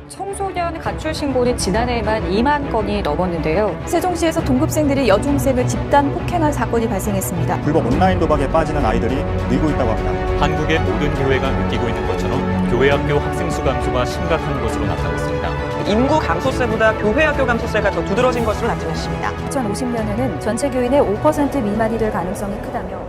청소년 가출 신고는 지난해에만 2만 건이 넘었는데요. 세종시에서 동급생들이 여중생을 집단 폭행한 사건이 발생했습니다. 불법 온라인 도박에 빠지는 아이들이 늘고 있다고 합니다. 한국의 모든 교회가 느끼고 있는 것처럼 교회학교 학생 수 감소가 심각한 것으로 나타났습니다. 인구 감소세보다 교회학교 감소세가 더 두드러진 것으로 나타났습니다. 2050년에는 전체 교인의 5% 미만이 될 가능성이 크다며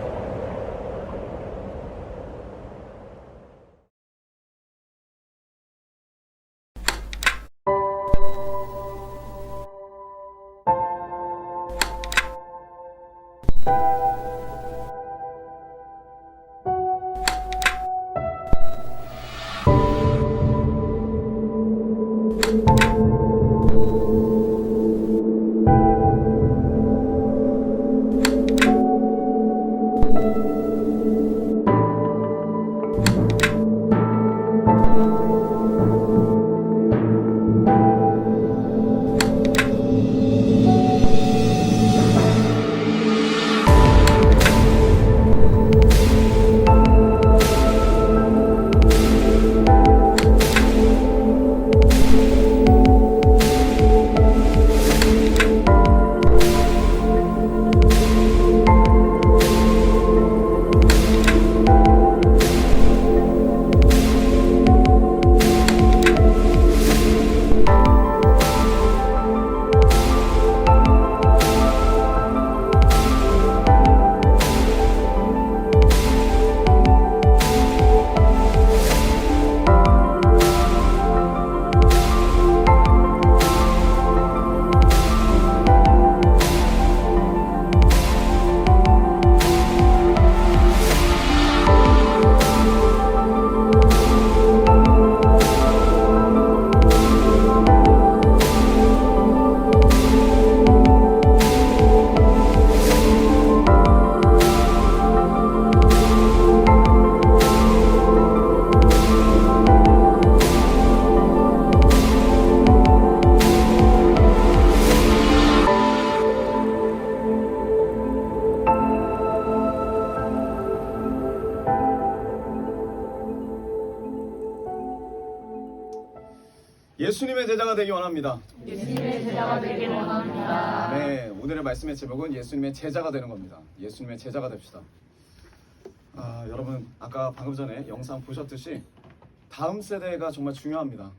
예수님의 제자가 되기 원합니다. 예수님의 제자가 되기 원합니다. 네, 오늘의 말씀의 제목은 예수님의 제자가 되는 겁니다. 예수님의 제자가 됩시다. 여러분 아까 방금 전에 영상 보셨듯이 다음 세대가 정말 중요합니다.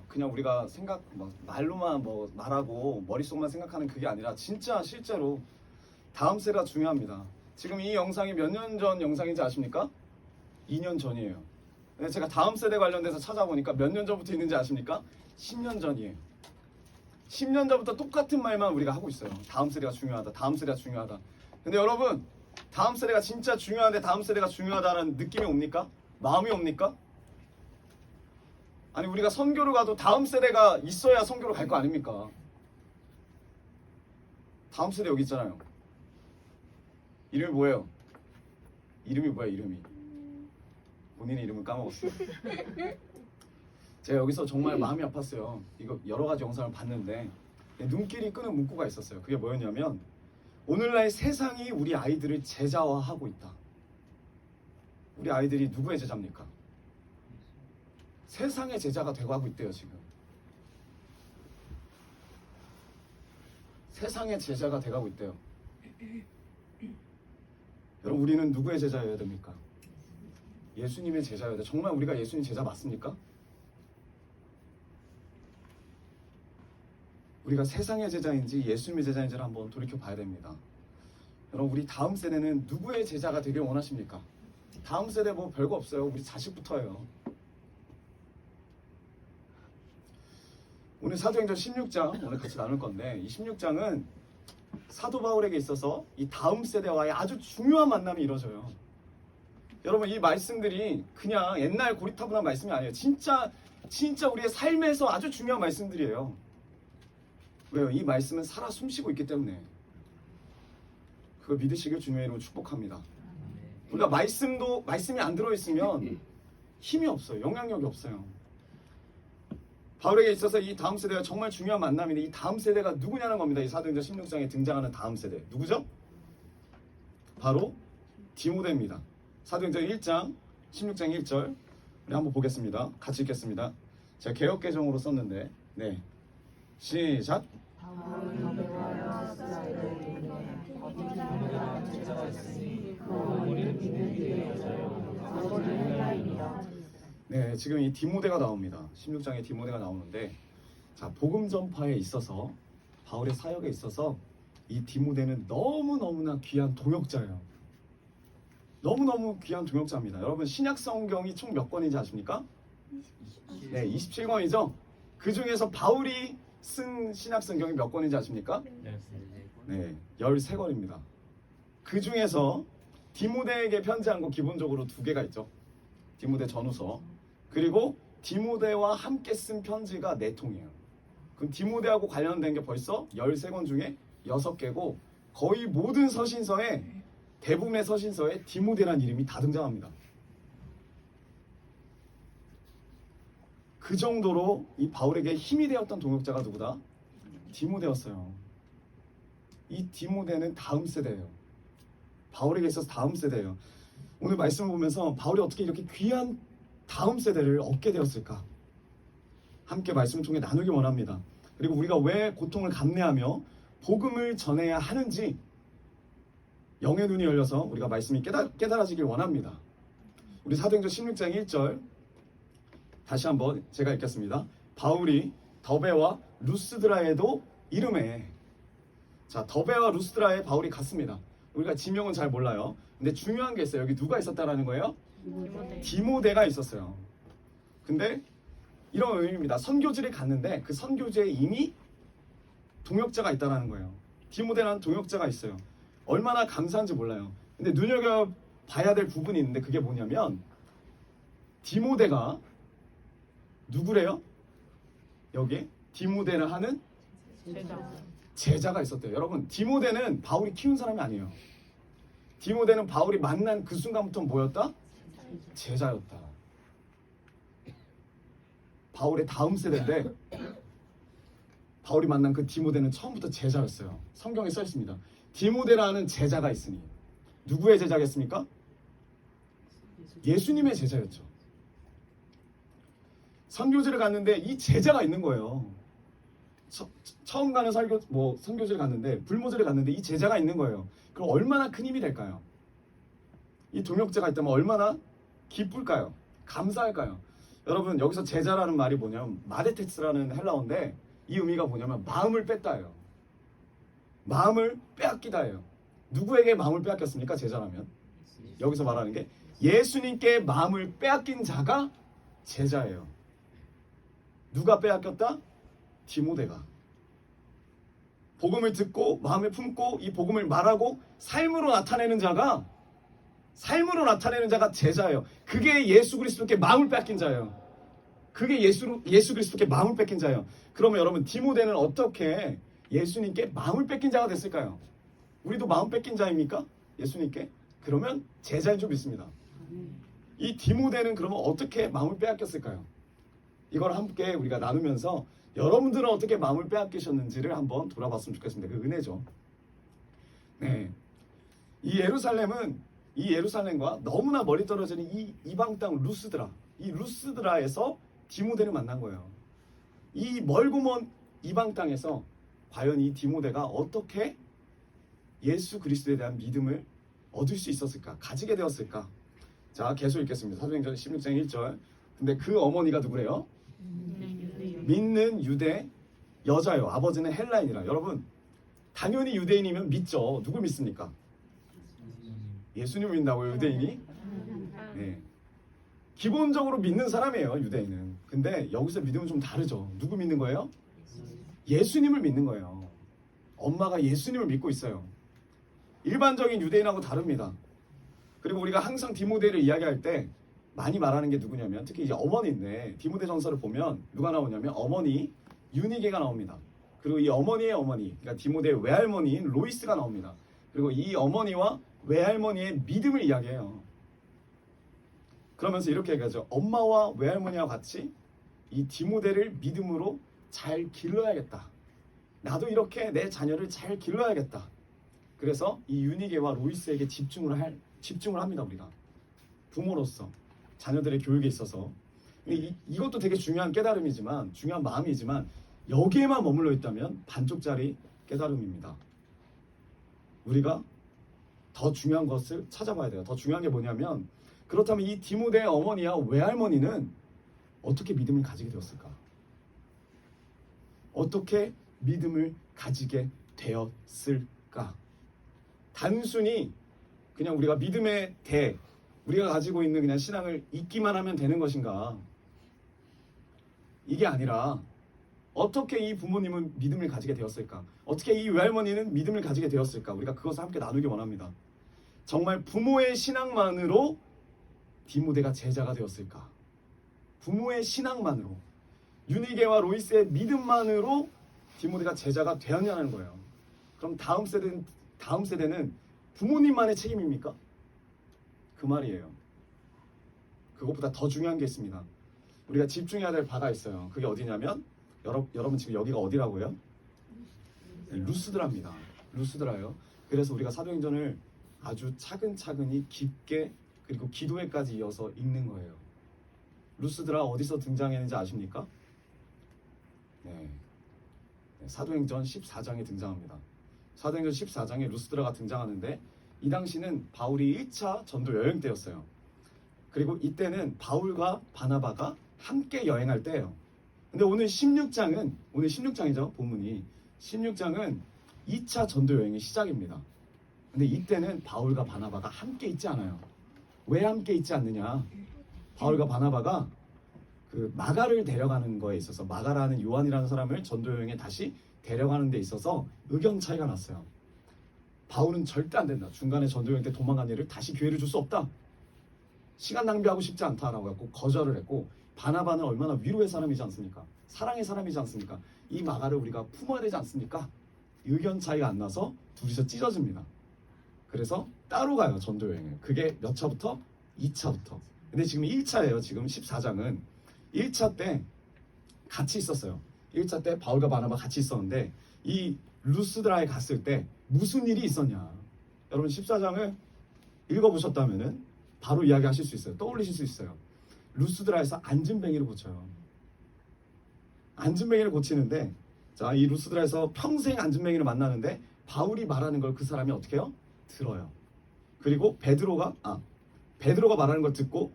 그냥 우리가 말로만 말하고 머릿속만 생각하는 그게 아니라 진짜 실제로 다음 세대가 중요합니다. 지금 이 영상이 몇 년 전 영상인지 아십니까? 2년 전이에요. 근데 제가 다음 세대 관련돼서 찾아보니까 몇 년 전부터 있는지 아십니까? 10년 전이에요. 10년 전부터 똑같은 말만 우리가 하고 있어요. 다음 세대가 중요하다. 다음 세대가 중요하다. 근데 여러분 다음 세대가 진짜 중요한데 다음 세대가 중요하다는 느낌이 옵니까? 마음이 옵니까? 아니 우리가 선교를 가도 다음 세대가 있어야 선교를 갈 거 아닙니까? 다음 세대 여기 있잖아요. 이름이 뭐예요? 이름이 뭐야 이름이? 본인의 이름을 까먹었어요. 제가 여기서 정말 마음이 아팠어요. 이거 여러 가지 영상을 봤는데 눈길이 끄는 문구가 있었어요. 그게 뭐였냐면 오늘날 세상이 우리 아이들을 제자화하고 있다. 우리 아이들이 누구의 제자입니까? 세상의 제자가 되고 하고 있대요 지금. 세상의 제자가 돼가고 있대요. 여러분 우리는 누구의 제자여야 됩니까? 예수님의 제자여야 돼. 정말 우리가 예수님 제자 맞습니까? 우리가 세상의 제자인지 예수님의 제자인지를 한번 돌이켜 봐야 됩니다. 여러분 우리 다음 세대는 누구의 제자가 되길 원하십니까? 다음 세대 뭐 별거 없어요. 우리 자식부터예요. 오늘 사도행전 16장 오늘 같이 나눌 건데 이 16장은 사도 바울에게 있어서 이 다음 세대와의 아주 중요한 만남이 이루어져요. 여러분 이 말씀들이 그냥 옛날 고리타분한 말씀이 아니에요. 진짜 우리의 삶에서 아주 중요한 말씀들이에요. 왜요? 이 말씀은 살아 숨쉬고 있기 때문에. 그걸 믿으시길 주님의 이름으로 축복합니다. 우리가 말씀이 안 들어있으면 힘이 없어요. 영향력이 없어요. 바울에게 있어서 이 다음 세대가 정말 중요한 만남인데 이 다음 세대가 누구냐는 겁니다. 이 사도행전 16장에 등장하는 다음 세대. 누구죠? 바로 디모데입니다. 사도행전 1장 16장 1절 우리 한번 보겠습니다. 같이 읽겠습니다. 제가 개역 개정으로 썼는데, 네, 시작. 네, 지금 이 디모데가 나옵니다. 16장에 디모데가 나오는데, 자, 복음 전파에 있어서 바울의 사역에 있어서 이 디모데는 너무너무나 귀한 동역자예요. 너무너무 귀한 동역자입니다. 여러분, 신약 성경이 총 몇 권인지 아십니까? 네, 27권이죠. 그 중에서 바울이 쓴 신약 성경이 몇 권인지 아십니까? 네, 13권입니다. 그 중에서 디모데에게 편지한 거 기본적으로 2개가 있죠. 디모데 전후서, 그리고 디모데와 함께 쓴 편지가 4통이에요. 그럼 디모데하고 관련된 게 벌써 13권 중에 6개고, 거의 모든 서신서에, 대부분의 서신서에 디모데라는 이름이 다 등장합니다. 그 정도로 이 바울에게 힘이 되었던 동역자가 누구다? 디모데였어요. 이 디모데는 다음 세대예요. 바울에게 있어서 다음 세대예요. 오늘 말씀을 보면서 바울이 어떻게 이렇게 귀한 다음 세대를 얻게 되었을까? 함께 말씀을 통해 나누기 원합니다. 그리고 우리가 왜 고통을 감내하며 복음을 전해야 하는지 영의 눈이 열려서 우리가 말씀이 깨달아지길 원합니다. 우리 사도행전 16장 1절 다시 한번 제가 읽겠습니다. 바울이 더베와 루스드라에도 이름에, 자, 더베와 루스드라에 바울이 갔습니다. 우리가 지명은 잘 몰라요. 근데 중요한 게 있어요. 여기 누가 있었다라는 거예요? 디모데가 있었어요. 근데 이런 의미입니다. 선교지를 갔는데 그 선교지에 이미 동역자가 있다라는 거예요. 디모데라는 동역자가 있어요. 얼마나 감사한지 몰라요. 근데 눈여겨봐야 될 부분이 있는데 그게 뭐냐면, 디모데가 누구래요? 여기 디모데를 하는 제자가 있었대요. 여러분, 디모데는 바울이 키운 사람이 아니에요. 디모데는 바울이 만난 그 순간부터 뭐였다? 제자였다. 바울의 다음 세대인데 바울이 만난 그 디모데는 처음부터 제자였어요. 성경에 써 있습니다. 디모데라는 제자가 있으니. 누구의 제자겠습니까? 예수님의 제자였죠. 선교지를 갔는데 이 제자가 있는 거예요. 처음 가는 선교지를 갔는데, 불모지를 갔는데 이 제자가 있는 거예요. 그럼 얼마나 큰 힘이 될까요? 이 동역자가 있다면 얼마나 기쁠까요? 감사할까요? 여러분, 여기서 제자라는 말이 뭐냐면 마데테스라는 헬라어인데 이 의미가 뭐냐면 마음을 뺐다예요. 마음을 빼앗기다예요. 누구에게 마음을 빼앗겼습니까? 제자라면 여기서 말하는 게 예수님께 마음을 빼앗긴 자가 제자예요. 누가 빼앗겼다? 디모데가. 복음을 듣고 마음에 품고 이 복음을 말하고 삶으로 나타내는 자가 제자예요. 그게 예수 그리스도께 마음을 뺏긴 자예요. 그게 예수 그리스도께 마음을 뺏긴 자예요. 그러면 여러분, 디모데는 어떻게 예수님께 마음을 뺏긴 자가 됐을까요? 우리도 마음 뺏긴 자입니까? 예수님께? 그러면 제자인 줄 믿습니다. 이 디모데는 그러면 어떻게 마음을 빼앗겼을까요? 이걸 함께 우리가 나누면서 여러분들은 어떻게 마음을 빼앗기셨는지를 한번 돌아봤으면 좋겠습니다. 그 은혜죠. 네, 이 예루살렘과 너무나 멀리 떨어지는 이 이방 땅 루스드라, 이 루스드라에서 디모데를 만난 거예요. 이 멀고 먼 이방 땅에서 과연 이 디모데가 어떻게 예수 그리스도에 대한 믿음을 얻을 수 있었을까? 가지게 되었을까? 자, 계속 읽겠습니다. 사도행전 16장 1절. 근데 그 어머니가 누구래요? 믿는 유대 여자요. 아버지는 헬라인이라. 여러분, 당연히 유대인이면 믿죠. 누굴 믿습니까? 예수님을 믿는다고요, 유대인이? 네. 기본적으로 믿는 사람이에요, 유대인은. 근데 여기서 믿음은 좀 다르죠. 누구 믿는 거예요? 예수님을 믿는 거예요. 엄마가 예수님을 믿고 있어요. 일반적인 유대인하고 다릅니다. 그리고 우리가 항상 디모데를 이야기할 때 많이 말하는 게 누구냐면, 특히 이제 어머니인데 디모데 전서를 보면 누가 나오냐면 어머니 유니게가 나옵니다. 그리고 이 어머니의 어머니, 그러니까 디모데의 외할머니인 로이스가 나옵니다. 그리고 이 어머니와 외할머니의 믿음을 이야기해요. 그러면서 이렇게 얘기하죠. 엄마와 외할머니와 같이 이 디모데를 믿음으로 잘 길러야겠다. 나도 이렇게 내 자녀를 잘 길러야겠다. 그래서 이 유니게와 로이스에게 집중을 합니다. 우리가 부모로서 자녀들의 교육에 있어서. 근데 이것도 되게 중요한 깨달음이지만, 중요한 마음이지만 여기에만 머물러 있다면 반쪽짜리 깨달음입니다. 우리가 더 중요한 것을 찾아봐야 돼요. 더 중요한 게 뭐냐면, 그렇다면 이 디모데의 어머니와 외할머니는 어떻게 믿음을 가지게 되었을까? 어떻게 믿음을 가지게 되었을까? 단순히 그냥 우리가 믿음의 우리가 가지고 있는 그냥 신앙을 잊기만 하면 되는 것인가? 이게 아니라 어떻게 이 부모님은 믿음을 가지게 되었을까? 어떻게 이 외할머니는 믿음을 가지게 되었을까? 우리가 그것을 함께 나누기 원합니다. 정말 부모의 신앙만으로 디모데가 제자가 되었을까? 부모의 신앙만으로, 유니게와 로이스의 믿음만으로 디모데가 제자가 되었냐는 거예요. 그럼 다음 세대는 부모님만의 책임입니까? 그 말이에요. 그것보다 더 중요한 게 있습니다. 우리가 집중해야 될 바가 있어요. 그게 어디냐면, 여러분 지금 여기가 어디라고요? 네, 루스드라입니다. 루스드라요. 그래서 우리가 사도행전을 아주 차근차근히 깊게, 그리고 기도회까지 이어서 읽는 거예요. 루스드라 어디서 등장했는지 아십니까? 네. 사도행전 14장에 등장합니다. 사도행전 14장에 루스드라가 등장하는데, 이 당시는 바울이 1차 전도 여행 때였어요. 그리고 이때는 바울과 바나바가 함께 여행할 때예요. 근데 오늘 16장이죠, 본문이. 16장은 2차 전도 여행의 시작입니다. 근데 이때는 바울과 바나바가 함께 있지 않아요. 왜 함께 있지 않느냐? 바울과 바나바가 그 마가를 데려가는 거에 있어서, 마가라는 요한이라는 사람을 전도 여행에 다시 데려가는 데 있어서 의견 차이가 났어요. 바울은 절대 안 된다. 중간에 전도 여행 때 도망간 일을 다시 기회를 줄 수 없다. 시간 낭비하고 싶지 않다라고 했고 거절을 했고, 바나바는 얼마나 위로의 사람이지 않습니까? 사랑의 사람이지 않습니까? 이 마가를 우리가 품어야 되지 않습니까? 의견 차이가 안 나서 둘이서 찢어집니다. 그래서 따로 가요, 전도 여행을. 그게 몇 차부터? 2차부터. 근데 지금 1차예요. 지금 14장은 1차 때 같이 있었어요. 1차 때 바울과 바나바 같이 있었는데, 이 루스드라에 갔을 때 무슨 일이 있었냐? 여러분 14장을 읽어보셨다면은 바로 이야기하실 수 있어요. 떠올리실 수 있어요. 루스드라에서 앉은뱅이를 고쳐요. 앉은뱅이를 고치는데, 자, 이 루스드라에서 평생 앉은뱅이를 만나는데 바울이 말하는 걸 그 사람이 어떻게 해요? 들어요. 그리고 베드로가 말하는 걸 듣고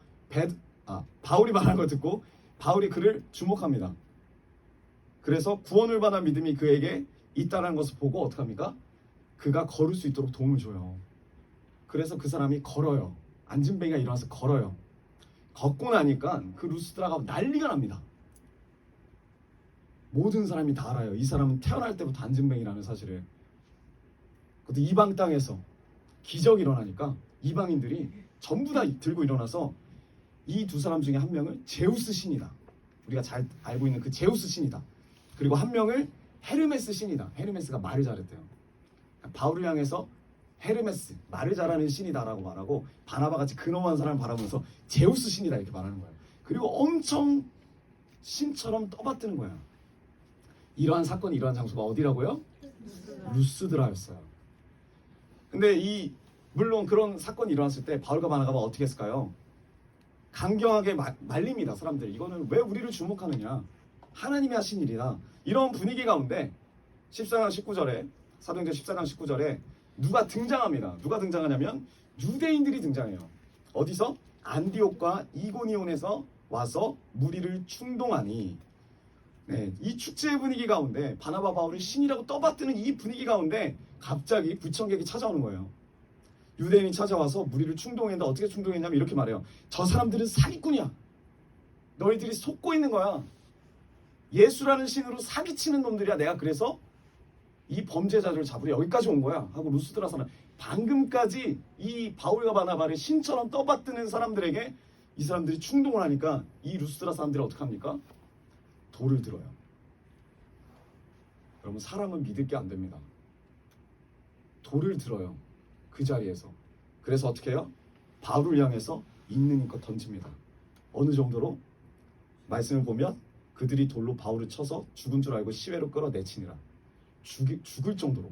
바울이 말하는 걸 듣고 바울이 그를 주목합니다. 그래서 구원을 받아 믿음이 그에게 있다는 것을 보고 어떻게 합니까? 그가 걸을 수 있도록 도움을 줘요. 그래서 그 사람이 걸어요. 앉은뱅이가 일어나서 걸어요. 걷고 나니까 그 루스드라가 난리가 납니다. 모든 사람이 다 알아요. 이 사람은 태어날 때부터 앉은뱅이라는 사실을. 그것도 이방 땅에서 기적이 일어나니까 이방인들이 전부 다 들고 일어나서 이 두 사람 중에 한 명을 제우스 신이다, 우리가 잘 알고 있는 그 제우스 신이다, 그리고 한 명을 헤르메스 신이다. 헤르메스가 말을 잘했대요. 바울을 향해서 헤르메스, 말을 잘하는 신이다라고 말하고, 바나바같이 근엄한 사람을 바라보면서 제우스 신이다 이렇게 말하는 거예요. 그리고 엄청 신처럼 떠받드는 거예요. 이러한 사건이 일어난 장소가 어디라고요? 루스드라였어요. 근데 물론 그런 사건이 일어났을 때 바울과 바나바가 어떻게 했을까요? 강경하게 말립니다. 사람들, 이거는 왜 우리를 주목하느냐? 하나님이 하신 일이다. 이런 분위기 가운데 14장 19절에, 사도행전 14장 19절에 누가 등장합니다. 누가 등장하냐면 유대인들이 등장해요. 어디서? 안디옥과 이고니온에서 와서 무리를 충동하니, 네, 이 축제의 분위기 가운데 바나바 바울을 신이라고 떠받드는 이 분위기 가운데 갑자기 부청객이 찾아오는 거예요. 유대인이 찾아와서 무리를 충동했는데 어떻게 충동했냐면 이렇게 말해요. 저 사람들은 사기꾼이야. 너희들이 속고 있는 거야. 예수라는 신으로 사기치는 놈들이야. 내가 그래서 이 범죄자들을 잡으러 여기까지 온 거야 하고 루스드라 사람, 방금까지 이 바울과 바나바를 신처럼 떠받드는 사람들에게 이 사람들이 충동을 하니까 이 루스드라 사람들이 어떻게 합니까? 돌을 들어요. 여러분, 사람은 믿을 게 안 됩니다. 돌을 들어요. 그 자리에서. 그래서 어떻게 해요? 바울을 향해서 있는 힘껏 던집니다. 어느 정도로? 말씀을 보면 그들이 돌로 바울을 쳐서 죽은 줄 알고 시외로 끌어내치니라. 죽을 정도로.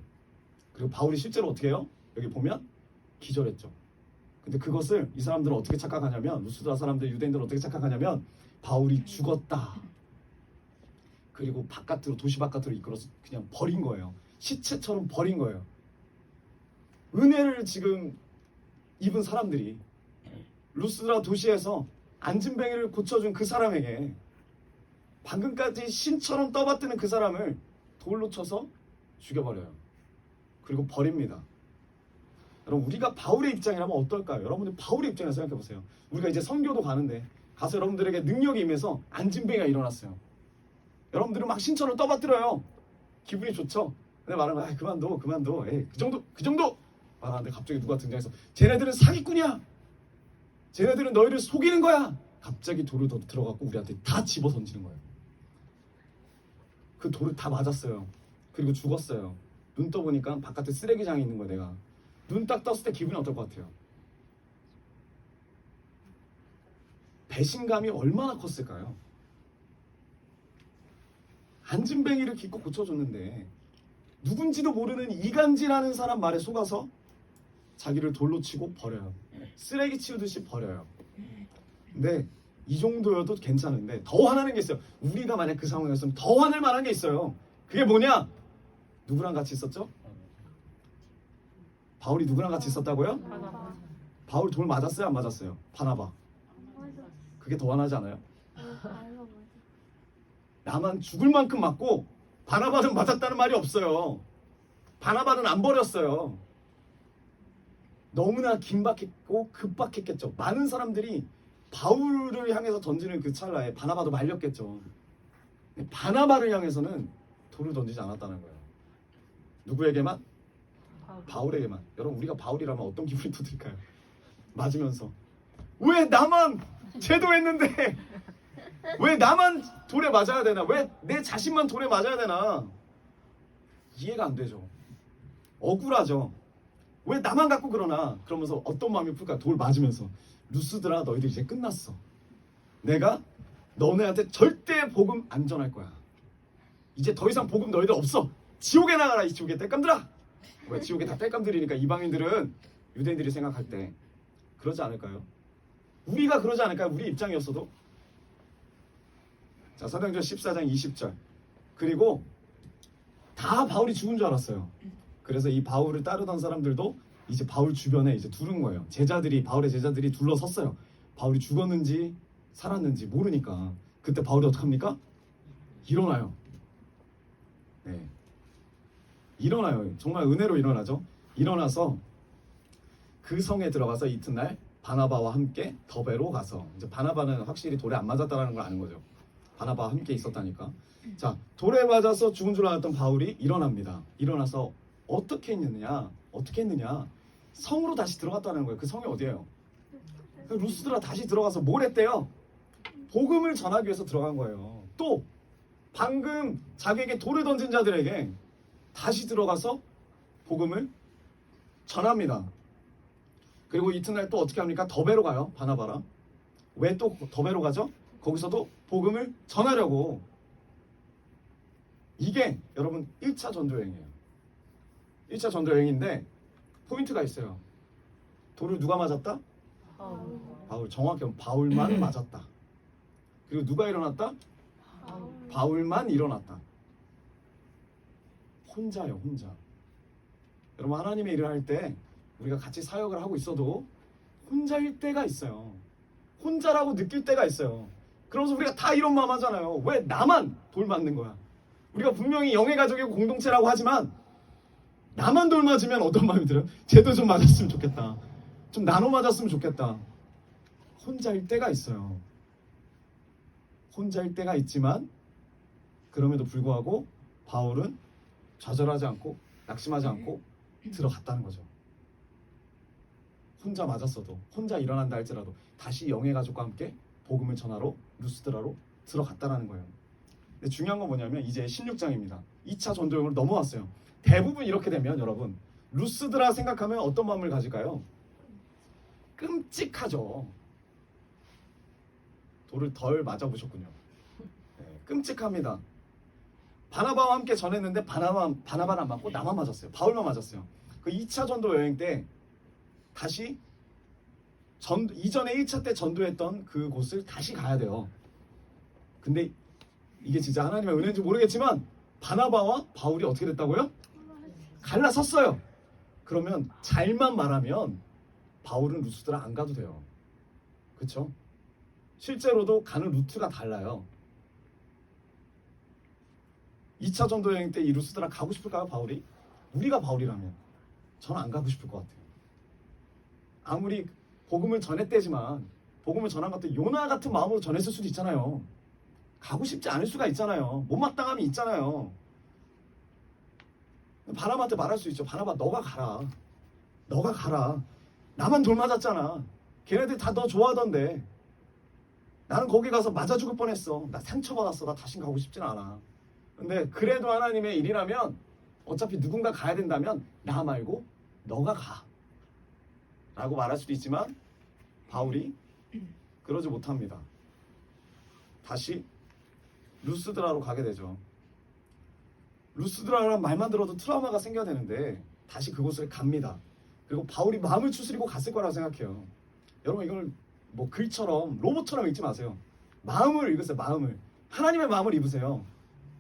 그리고 바울이 실제로 어떻게 해요? 여기 보면 기절했죠. 근데 그것을 이 사람들은 어떻게 착각하냐면, 루스드라 사람들, 유대인들은 어떻게 착각하냐면 바울이 죽었다, 그리고 바깥으로, 도시 바깥으로 이끌어서 그냥 버린 거예요. 시체처럼 버린 거예요. 은혜를 지금 입은 사람들이 루스드라 도시에서 안진뱅이를 고쳐준 그 사람에게, 방금까지 신처럼 떠받드는 그 사람을 돌로 쳐서 죽여버려요. 그리고 버립니다. 여러분, 우리가 바울의 입장이라면 어떨까요? 여러분들 바울의 입장에서 생각해보세요. 우리가 이제 선교도 가는데 가서 여러분들에게 능력이 임해서 안진뱅이가 일어났어요. 여러분들은 막 신처럼 떠받들어요. 기분이 좋죠? 근데 말하면 아, 그만둬. 에이, 그 정도 말하는데 갑자기 누가 등장해서 쟤네들은 사기꾼이야. 쟤네들은 너희를 속이는 거야. 갑자기 돌을 더 들어갖고 우리한테 다 집어 던지는 거예요. 그 돌을 다 맞았어요. 그리고 죽었어요. 눈 떠보니까 바깥에 쓰레기장에 있는 거야. 내가 눈 딱 떴을 때 기분이 어떨 것 같아요? 배신감이 얼마나 컸을까요? 안진뱅이를 기껏 고쳐줬는데 누군지도 모르는 이간질하는 사람 말에 속아서 자기를 돌로 치고 버려요. 쓰레기 치우듯이 버려요. 근데 이 정도여도 괜찮은데 더 화나는 게 있어요. 우리가 만약 그 상황이었으면 더 화낼 만한 게 있어요. 그게 뭐냐? 누구랑 같이 있었죠? 바울이 누구랑 같이 있었다고요? 바울 돌 맞았어요? 안 맞았어요? 바나바. 그게 더 화나지 않아요? 나만 죽을 만큼 맞고 바나바는 맞았다는 말이 없어요. 바나바는 안 버렸어요. 너무나 긴박했고 급박했겠죠. 많은 사람들이 바울을 향해서 던지는 그 찰나에 바나바도 말렸겠죠. 바나바를 향해서는 돌을 던지지 않았다는 거예요. 누구에게만? 바울에게만. 여러분, 우리가 바울이라면 어떤 기분이 들까요? 맞으면서 왜 나만 제도했는데 왜 나만 돌에 맞아야 되나? 왜 내 자신만 돌에 맞아야 되나? 이해가 안 되죠. 억울하죠. 왜 나만 갖고 그러나? 그러면서 어떤 마음이 풀까? 돌 맞으면서 루스드라, 너희들 이제 끝났어. 내가 너네한테 절대 복음 안 전할 거야. 이제 더 이상 복음 너희들 없어. 지옥에 나가라, 이 지옥의 땔감들아. 왜 지옥에 다 땔감들이니까 이방인들은, 유대인들이 생각할 때 그러지 않을까요? 우리가 그러지 않을까요? 우리 입장이었어도. 자, 사도행전 14장 20절. 그리고 다 바울이 죽은 줄 알았어요. 그래서 이 바울을 따르던 사람들도 이제 바울 주변에 이제 두른 거예요. 바울의 제자들이 둘러섰어요. 바울이 죽었는지 살았는지 모르니까. 그때 바울이 어떡합니까? 일어나요. 네, 일어나요. 정말 은혜로 일어나죠. 일어나서 그 성에 들어가서 이튿날 바나바와 함께 더베로 가서, 이제 바나바는 확실히 돌에 안 맞았다는 걸 아는 거죠. 바나바와 함께 있었다니까. 자, 돌에 맞아서 죽은 줄 알았던 바울이 일어납니다. 일어나서 어떻게 했느냐? 성으로 다시 들어갔다는 거예요. 그 성이 어디예요? 루스드라 다시 들어가서 뭘 했대요? 복음을 전하기 위해서 들어간 거예요. 또 방금 자기에게 돌을 던진 자들에게 다시 들어가서 복음을 전합니다. 그리고 이튿날 또 어떻게 합니까? 더베로 가요. 바나바랑. 왜 또 더베로 가죠? 거기서도 복음을 전하려고. 이게 여러분 1차 전도여행이에요. 1차 전도여행인데 포인트가 있어요. 돌을 누가 맞았다? 바울. 정확히 하면 바울만 맞았다. 그리고 누가 일어났다? 바울만 일어났다. 혼자요, 혼자. 여러분, 하나님의 일을 할 때 우리가 같이 사역을 하고 있어도 혼자일 때가 있어요. 혼자라고 느낄 때가 있어요. 그러면서 우리가 다 이런 마음 하잖아요. 왜 나만 돌 맞는 거야? 우리가 분명히 영의 가족이고 공동체라고 하지만 나만 돌 맞으면 어떤 마음이 들어요? 쟤도 좀 맞았으면 좋겠다. 좀 나눠 맞았으면 좋겠다. 혼자일 때가 있어요. 혼자일 때가 있지만 그럼에도 불구하고 바울은 좌절하지 않고 낙심하지 않고 들어갔다는 거죠. 혼자 맞았어도, 혼자 일어난다 할지라도 다시 영의 가족과 함께 복음을 전하러 루스드라로 들어갔다라는 거예요. 근데 중요한 건 뭐냐면 이제 16장입니다. 2차 전도여행으로 넘어왔어요. 대부분 이렇게 되면 여러분, 루스드라 생각하면 어떤 마음을 가질까요? 끔찍하죠. 돌을 덜 맞아보셨군요. 네, 끔찍합니다. 바나바와 함께 전했는데 바나바는 안 맞고 나만 맞았어요. 바울만 맞았어요. 그 2차 전도 여행 때 다시 이전에 1차 때 전도했던 그곳을 다시 가야 돼요. 근데 이게 진짜 하나님의 은혜인지 모르겠지만 바나바와 바울이 어떻게 됐다고요? 갈라섰어요. 그러면 잘만 말하면 바울은 루스드라 안 가도 돼요. 그렇죠? 실제로도 가는 루트가 달라요. 2차 전도 여행 때 이 루스드라 가고 싶을까요, 바울이? 우리가 바울이라면 저는 안 가고 싶을 것 같아요. 아무리 복음을 전했대지만 복음을 전한 것도 요나 같은 마음으로 전했을 수도 있잖아요. 가고 싶지 않을 수가 있잖아요. 못마땅함이 있잖아요. 바나바한테 말할 수 있죠. 바나바 너가 가라. 너가 가라. 나만 돌 맞았잖아. 걔네들 다 너 좋아하던데. 나는 거기 가서 맞아 죽을 뻔했어. 나 상처받았어. 나 다신 가고 싶진 않아. 근데 그래도 하나님의 일이라면 어차피 누군가 가야 된다면 나 말고 너가 가. 라고 말할 수도 있지만 바울이 그러지 못합니다. 다시 루스드라로 가게 되죠. 루스드라라는 말만 들어도 트라우마가 생겨야 되는데 다시 그곳을 갑니다. 그리고 바울이 마음을 추스리고 갔을 거라고 생각해요. 여러분 이걸 뭐 글처럼 로봇처럼 읽지 마세요. 마음을 읽으세요. 마음을. 하나님의 마음을 입으세요.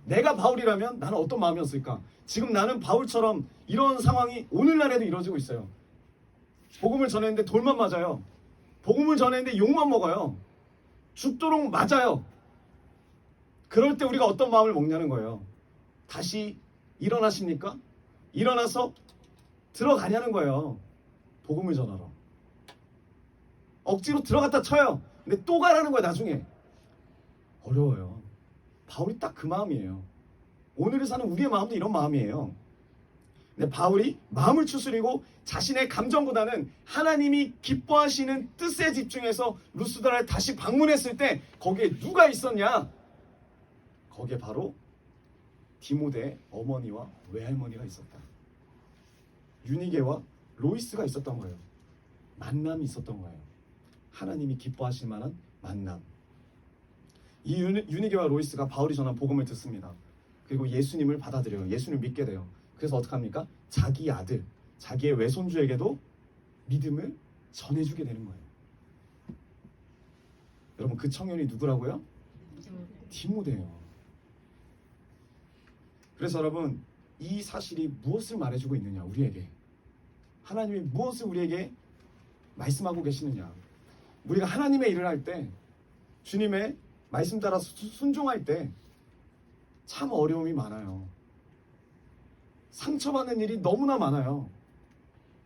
내가 바울이라면 나는 어떤 마음이었을까? 지금 나는 바울처럼 이런 상황이 오늘날에도 이루어지고 있어요. 복음을 전했는데 돌만 맞아요. 복음을 전했는데 욕만 먹어요. 죽도록 맞아요. 그럴 때 우리가 어떤 마음을 먹냐는 거예요. 다시 일어나십니까? 일어나서 들어가냐는 거예요. 복음을 전하러. 억지로 들어갔다 쳐요. 근데 또 가라는 거예요. 나중에. 어려워요. 바울이 딱 그 마음이에요. 오늘을 사는 우리의 마음도 이런 마음이에요. 근데 바울이 마음을 추스리고 자신의 감정보다는 하나님이 기뻐하시는 뜻에 집중해서 루스드라를 다시 방문했을 때 거기에 누가 있었냐? 거기에 바로 디모데의 어머니와 외할머니가 있었다. 유니게와 로이스가 있었던 거예요. 만남이 있었던 거예요. 하나님이 기뻐하실 만한 만남. 이 유니게와 로이스가 바울이 전한 복음을 듣습니다. 그리고 예수님을 받아들여요. 예수님을 믿게 돼요. 그래서 어떡합니까? 자기 아들, 자기의 외손주에게도 믿음을 전해주게 되는 거예요. 여러분 그 청년이 누구라고요? 디모데예요. 그래서 여러분 이 사실이 무엇을 말해주고 있느냐 우리에게. 하나님이 무엇을 우리에게 말씀하고 계시느냐. 우리가 하나님의 일을 할 때 주님의 말씀 따라 순종할 때 참 어려움이 많아요. 상처받는 일이 너무나 많아요.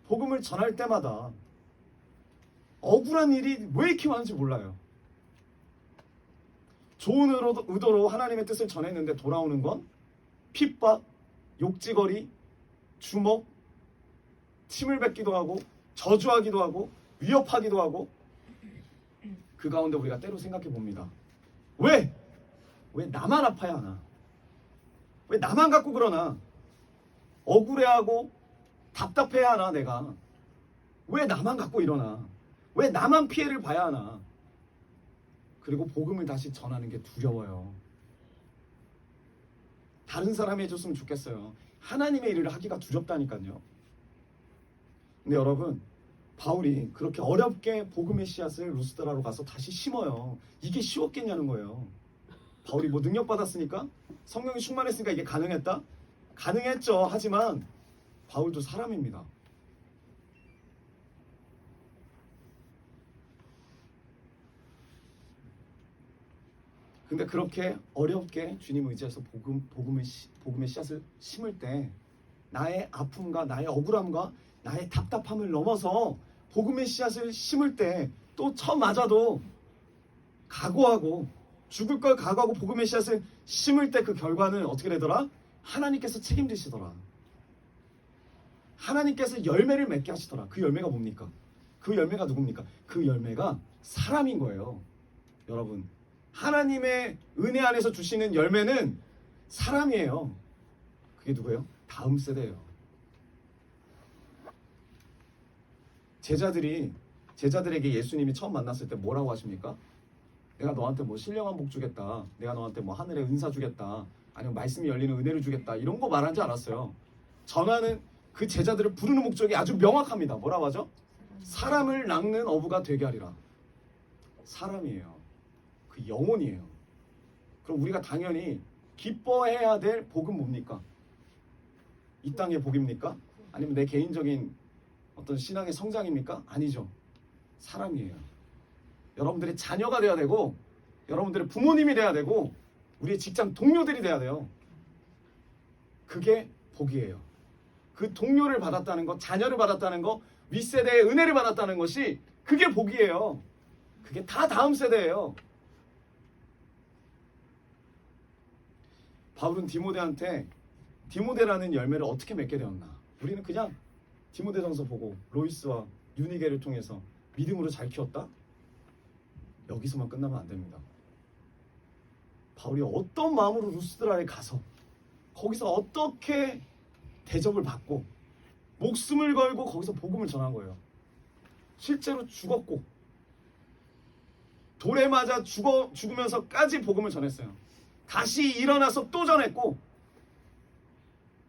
복음을 전할 때마다 억울한 일이 왜 이렇게 많은지 몰라요. 좋은 의도로 하나님의 뜻을 전했는데 돌아오는 건 핍박, 욕지거리, 주먹, 침을 뱉기도 하고 저주하기도 하고 위협하기도 하고 그 가운데 우리가 때로 생각해 봅니다. 왜? 왜 나만 아파야 하나? 왜 나만 갖고 그러나? 억울해하고 답답해야 하나 내가? 왜 나만 갖고 일어나? 왜 나만 피해를 봐야 하나? 그리고 복음을 다시 전하는 게 두려워요. 다른 사람이 해줬으면 좋겠어요. 하나님의 일을 하기가 두렵다니까요. 근데 여러분 바울이 그렇게 어렵게 복음의 씨앗을 루스드라로 가서 다시 심어요. 이게 쉬웠겠냐는 거예요. 바울이 뭐 능력 받았으니까? 성령이 충만했으니까 이게 가능했다? 가능했죠. 하지만 바울도 사람입니다. 근데 그렇게 어렵게 주님 의지해서 복음의 씨앗을 심을 때 나의 아픔과 나의 억울함과 나의 답답함을 넘어서 복음의 씨앗을 심을 때 또 처음 맞아도 각오하고 죽을 걸 각오하고 복음의 씨앗을 심을 때 그 결과는 어떻게 되더라? 하나님께서 책임지시더라. 하나님께서 열매를 맺게 하시더라. 그 열매가 뭡니까? 그 열매가 누굽니까? 그 열매가 사람인 거예요. 여러분 하나님의 은혜 안에서 주시는 열매는 사람이에요. 그게 누구예요? 다음 세대예요. 제자들에게 예수님이 처음 만났을 때 뭐라고 하십니까? 내가 너한테 뭐 신령한 복 주겠다. 내가 너한테 뭐 하늘의 은사 주겠다. 아니면 말씀이 열리는 은혜를 주겠다. 이런 거 말하지 않았어요. 전하는 그 제자들을 부르는 목적이 아주 명확합니다. 뭐라고 하죠? 사람을 낚는 어부가 되게 하리라. 사람이에요. 그 영혼이에요. 그럼 우리가 당연히 기뻐해야 될 복은 뭡니까? 이 땅의 복입니까? 아니면 내 개인적인 어떤 신앙의 성장입니까? 아니죠. 사람이에요. 여러분들의 자녀가 돼야 되고, 여러분들의 부모님이 돼야 되고, 우리의 직장 동료들이 돼야 돼요. 그게 복이에요. 그 동료를 받았다는 것, 자녀를 받았다는 것, 윗세대의 은혜를 받았다는 것이 그게 복이에요. 그게 다 다음 세대예요. 바울은 디모데한테 디모데라는 열매를 어떻게 맺게 되었나? 우리는 그냥 디모데전서 보고 로이스와 유니게를 통해서 믿음으로 잘 키웠다? 여기서만 끝나면 안 됩니다. 바울이 어떤 마음으로 루스드라에 가서 거기서 어떻게 대접을 받고 목숨을 걸고 거기서 복음을 전한 거예요. 실제로 죽었고 돌에 맞아 죽으면서까지 복음을 전했어요. 다시 일어나서 또 전했고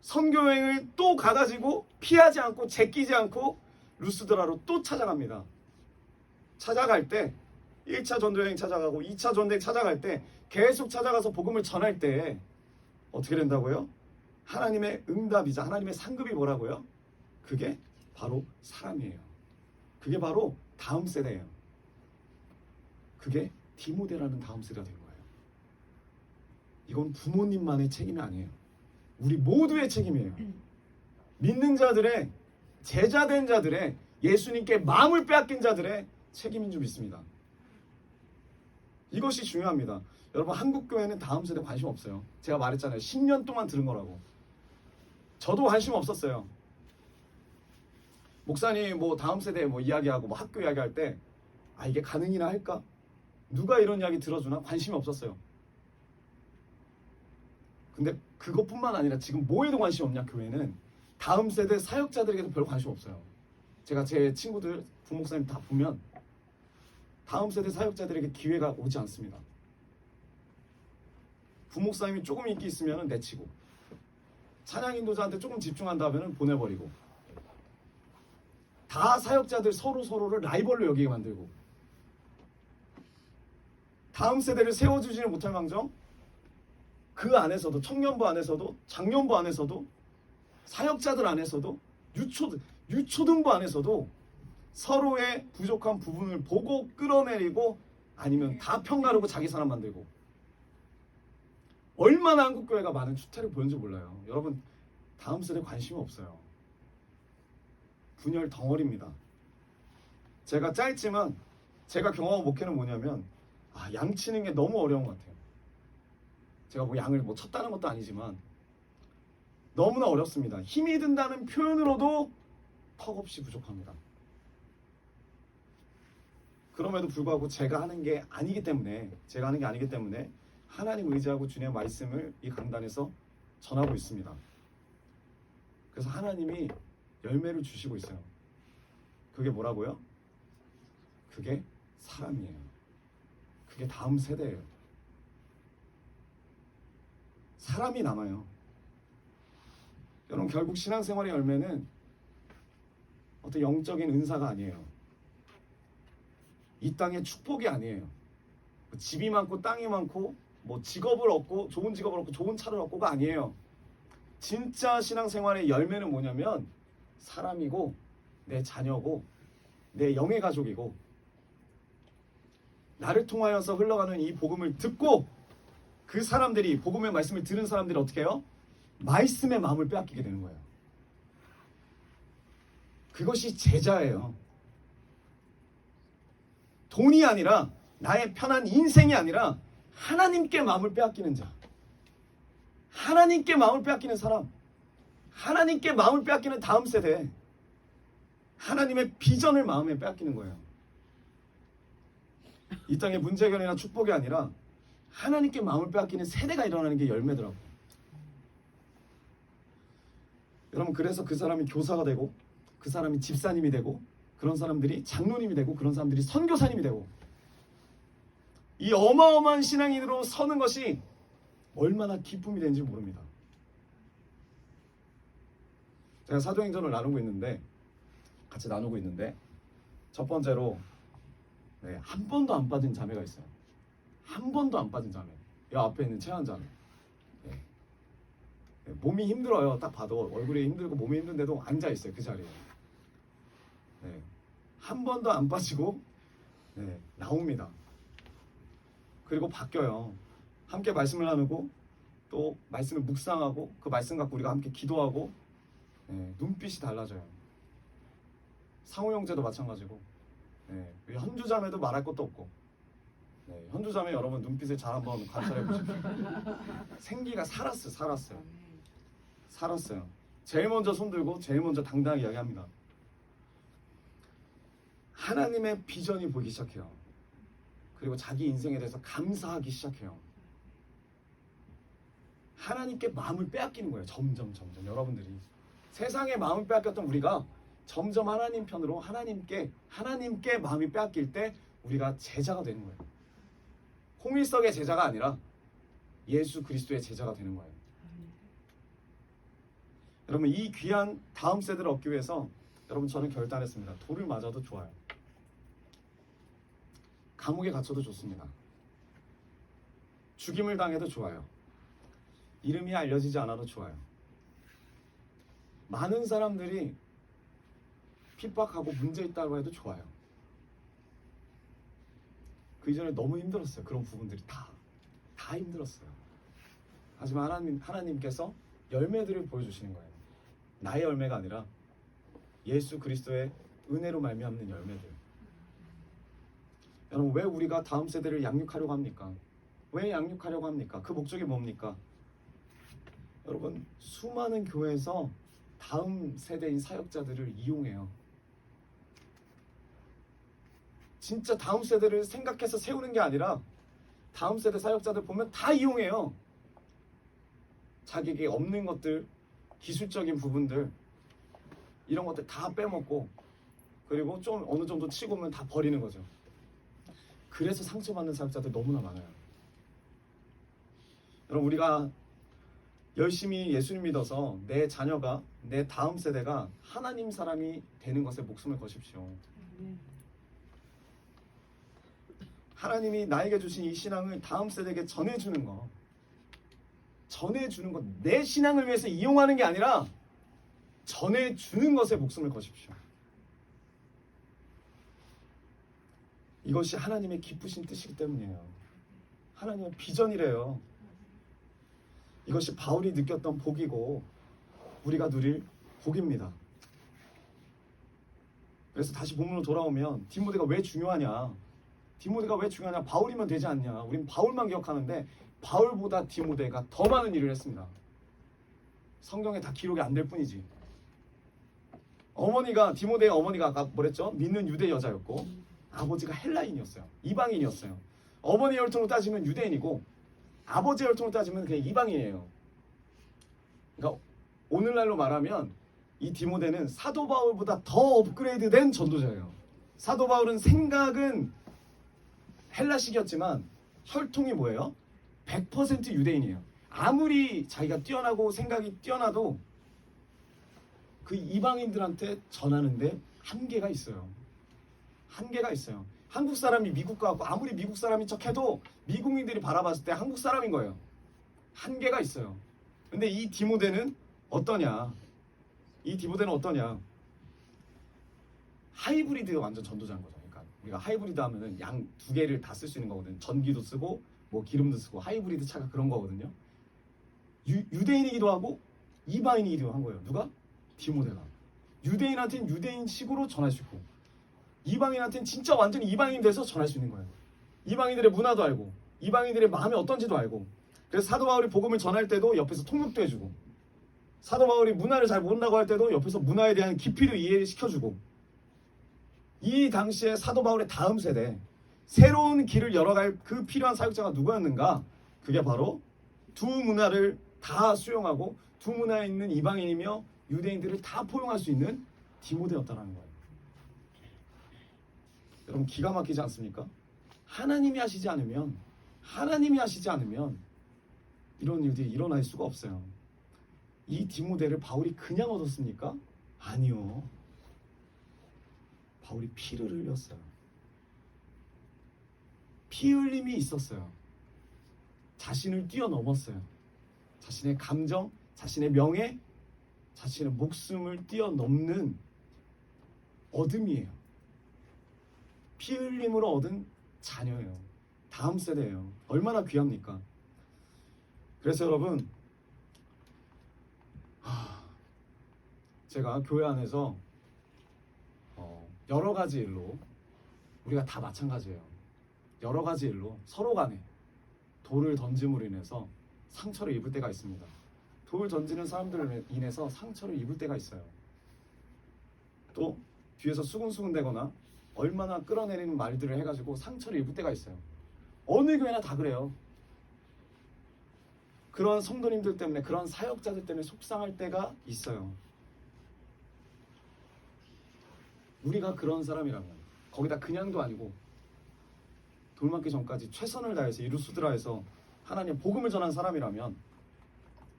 선교여행을 또 가가지고 피하지 않고 제끼지 않고 루스드라로 또 찾아갑니다. 찾아갈 때 1차 전도여행 찾아가고 2차 전도여행 찾아갈 때 계속 찾아가서 복음을 전할 때 어떻게 된다고요? 하나님의 응답이자 하나님의 상급이 뭐라고요? 그게 바로 사람이에요. 그게 바로 다음 세대예요. 그게 디모데라는 다음 세대가 된 거예요. 이건 부모님만의 책임이 아니에요. 우리 모두의 책임이에요. 믿는 자들의, 제자된 자들의, 예수님께 마음을 빼앗긴 자들의 책임인 줄 믿습니다. 이것이 중요합니다. 여러분, 한국교회는 다음 세대 관심 없어요. 제가 말했잖아요. 10년 동안 들은 거라고. 저도 관심 없었어요. 목사님 뭐 다음 세대 뭐 이야기하고 뭐 학교 이야기할 때 이게 가능이나 할까? 누가 이런 이야기 들어주나? 관심이 없었어요. 근데 그것뿐만 아니라 지금 뭐에도 관심 없냐, 교회는? 다음 세대 사역자들에게도 별 관심 없어요. 제가 제 친구들, 부목사님 다 보면 다음 세대 사역자들에게 기회가 오지 않습니다. 부목사님이 조금 인기 있으면 내치고, 찬양 인도자한테 조금 집중한다 하면 보내버리고, 다 사역자들 서로를 라이벌로 여기게 만들고, 다음 세대를 세워주지는 못할 망정 그 안에서도, 청년부 안에서도, 장년부 안에서도, 사역자들 안에서도, 유초등부 안에서도 서로의 부족한 부분을 보고 끌어내리고, 아니면 다 평가르고 자기 사람 만들고, 얼마나 한국교회가 많은 추태를 보였는지 몰라요. 여러분, 다음 세대 관심이 없어요. 분열 덩어리입니다. 제가 짧지만 제가 경험한 목회는 뭐냐면 양 치는 게 너무 어려운 것 같아요. 제가 뭐 양을 뭐 쳤다는 것도 아니지만 너무나 어렵습니다. 힘이 든다는 표현으로도 턱없이 부족합니다. 그럼에도 불구하고 제가 하는 게 아니기 때문에 하나님 의지하고 주님의 말씀을 이 강단에서 전하고 있습니다. 그래서 하나님이 열매를 주시고 있어요. 그게 뭐라고요? 그게 사람이에요. 그게 다음 세대예요. 사람이 남아요. 여러분, 결국 신앙생활의 열매는 어떤 영적인 은사가 아니에요. 이 땅의 축복이 아니에요. 집이 많고 땅이 많고 뭐 직업을 얻고 좋은 직업을 얻고 좋은 차를 얻고가 아니에요. 진짜 신앙생활의 열매는 뭐냐면 사람이고 내 자녀고 내 영의 가족이고, 나를 통하여서 흘러가는 이 복음을 듣고 그 사람들이, 복음의 말씀을 들은 사람들이 어떻게 해요? 말씀의 마음을 빼앗기게 되는 거예요. 그것이 제자예요. 돈이 아니라, 나의 편한 인생이 아니라 하나님께 마음을 빼앗기는 자, 하나님께 마음을 빼앗기는 사람, 하나님께 마음을 빼앗기는 다음 세대, 하나님의 비전을 마음에 빼앗기는 거예요. 이 땅의 문제 해결이나 축복이 아니라 하나님께 마음을 빼앗기는 세대가 일어나는 게 열매더라고요. 여러분, 그래서 그 사람이 교사가 되고, 그 사람이 집사님이 되고, 그런 사람들이 장로님이 되고, 그런 사람들이 선교사님이 되고, 이 어마어마한 신앙인으로 서는 것이 얼마나 기쁨이 되는지 모릅니다. 제가 사도행전을 같이 나누고 있는데 첫 번째로 한 번도 안 빠진 자매가 있어요. 한 번도 안 빠진 자매. 이 앞에 있는 채한 자매. 몸이 힘들어요. 딱 봐도 얼굴이 힘들고 몸이 힘든데도 앉아 있어요. 그 자리에. 한 번도 안 빠지고 나옵니다. 그리고 바뀌어요. 함께 말씀을 나누고 또 말씀을 묵상하고 그 말씀 갖고 우리가 함께 기도하고 눈빛이 달라져요. 상호 형제도 마찬가지고 우리 현주 자매도 말할 것도 없고 현주 자매 여러분 눈빛을 잘 한번 관찰해 보십시오. 생기가 살았어요. 제일 먼저 손들고 제일 먼저 당당하게 이야기합니다. 하나님의 비전이 보이기 시작해요. 그리고 자기 인생에 대해서 감사하기 시작해요. 하나님께 마음을 빼앗기는 거예요. 점점 여러분들이 세상에 마음을 빼앗겼던 우리가 점점 하나님 편으로 하나님께 마음이 빼앗길 때 우리가 제자가 되는 거예요. 홍일석의 제자가 아니라 예수 그리스도의 제자가 되는 거예요. 여러분 이 귀한 다음 세대를 얻기 위해서 여러분 저는 결단했습니다. 돌을 맞아도 좋아요. 감옥에 갇혀도 좋습니다. 죽임을 당해도 좋아요. 이름이 알려지지 않아도 좋아요. 많은 사람들이 핍박하고 문제 있다고 해도 좋아요. 그 이전에 너무 힘들었어요. 그런 부분들이 다 힘들었어요. 하지만 하나님께서 열매들을 보여주시는 거예요. 나의 열매가 아니라 예수 그리스도의 은혜로 말미암는 열매들. 여러분 왜 우리가 다음 세대를 양육하려고 합니까? 왜 양육하려고 합니까? 그 목적이 뭡니까? 여러분 수많은 교회에서 다음 세대인 사역자들을 이용해요. 진짜 다음 세대를 생각해서 세우는 게 아니라 다음 세대 사역자들 보면 다 이용해요. 자기에게 없는 것들, 기술적인 부분들 이런 것들 다 빼먹고 그리고 좀 어느 정도 치고 오면 다 버리는 거죠. 그래서 상처받는 사역자들 너무나 많아요. 여러분 우리가 열심히 예수님 믿어서 내 자녀가 내 다음 세대가 하나님 사람이 되는 것에 목숨을 거십시오. 하나님이 나에게 주신 이 신앙을 다음 세대에게 전해주는 것 내 신앙을 위해서 이용하는 게 아니라 전해주는 것에 목숨을 거십시오. 이것이 하나님의 기쁘신 뜻이기 때문이에요. 하나님의 비전이래요. 이것이 바울이 느꼈던 복이고 우리가 누릴 복입니다. 그래서 다시 본문으로 돌아오면 디모데가 왜 중요하냐? 바울이면 되지 않냐? 우린 바울만 기억하는데 바울보다 디모데가 더 많은 일을 했습니다. 성경에 다 기록이 안 될 뿐이지. 디모데의 어머니가 아까 뭐랬죠? 믿는 유대 여자였고 아버지가 헬라인이었어요. 이방인이었어요. 어머니 혈통으로 따지면 유대인이고 아버지 혈통으로 따지면 그냥 이방인이에요. 그러니까 오늘날로 말하면 이 디모데는 사도 바울보다 더 업그레이드된 전도자예요. 사도 바울은 생각은 헬라식이었지만 혈통이 뭐예요? 100% 유대인이에요. 아무리 자기가 뛰어나고 생각이 뛰어나도 그 이방인들한테 전하는데 한계가 있어요. 한국 사람이 미국 가고 아무리 미국 사람인 척해도 미국인들이 바라봤을 때 한국 사람인 거예요. 한계가 있어요. 근데 이 디모데는 어떠냐? 하이브리드 완전 전도자인 거죠. 그러니까 우리가 하이브리드 하면은 양 두 개를 다 쓸 수 있는 거거든요. 전기도 쓰고 뭐 기름도 쓰고 하이브리드 차가 그런 거거든요. 유대인이기도 하고 이방인이기도 한 거예요. 누가? 디모데가. 유대인한테는 유대인식으로 전할 수 있고 이방인한테는 진짜 완전히 이방인 돼서 전할 수 있는 거예요. 이방인들의 문화도 알고 이방인들의 마음이 어떤지도 알고 그래서 사도 바울이 복음을 전할 때도 옆에서 통역도 해주고 사도 바울이 문화를 잘 모른다고 할 때도 옆에서 문화에 대한 깊이를 이해시켜주고 이 당시에 사도 바울의 다음 세대 새로운 길을 열어갈 그 필요한 사역자가 누구였는가? 그게 바로 두 문화를 다 수용하고 두 문화에 있는 이방인이며 유대인들을 다 포용할 수 있는 디모데였다라는 거예요. 여러분 기가 막히지 않습니까? 하나님이 하시지 않으면 이런 일들이 일어날 수가 없어요. 이 디모데를 바울이 그냥 얻었습니까? 아니요. 바울이 피를 흘렸어요. 피 흘림이 있었어요. 자신을 뛰어넘었어요. 자신의 감정, 자신의 명예, 자신의 목숨을 뛰어넘는 얻음이에요. 피 흘림으로 얻은 자녀예요. 다음 세대예요. 얼마나 귀합니까? 그래서 여러분, 제가 교회 안에서 여러 가지 일로, 우리가 다 마찬가지예요. 여러 가지 일로 서로 간에 돌을 던짐으로 인해서 상처를 입을 때가 있습니다. 돌 던지는 사람들로 인해서 상처를 입을 때가 있어요. 또 뒤에서 수근수근 대거나 얼마나 끌어내리는 말들을 해가지고 상처를 입을 때가 있어요. 어느 교회나 다 그래요. 그런 성도님들 때문에, 그런 사역자들 때문에 속상할 때가 있어요. 우리가 그런 사람이라면, 거기다 그냥도 아니고 돌 맞기 전까지 최선을 다해서 이루스드라에서 하나님 복음을 전한 사람이라면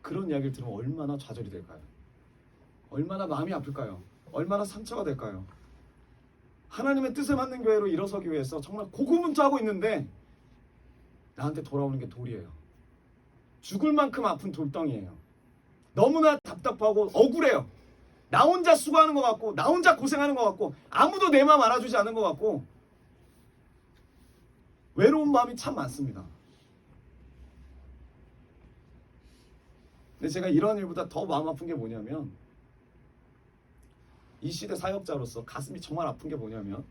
그런 이야기를 들으면 얼마나 좌절이 될까요? 얼마나 마음이 아플까요? 얼마나 상처가 될까요? 하나님의 뜻에 맞는 교회로 일어서기 위해서 정말 고군분투하고 있는데 나한테 돌아오는 게 돌이에요. 죽을 만큼 아픈 돌덩이에요. 너무나 답답하고 억울해요. 나 혼자 수고하는 것 같고, 나 혼자 고생하는 것 같고, 아무도 내 마음 알아주지 않는 것 같고, 외로운 마음이 참 많습니다. 근데 제가 이런 일보다 더 마음 아픈 게 뭐냐면, 이 시대 사역자로서 가슴이 정말 아픈 게 뭐냐면,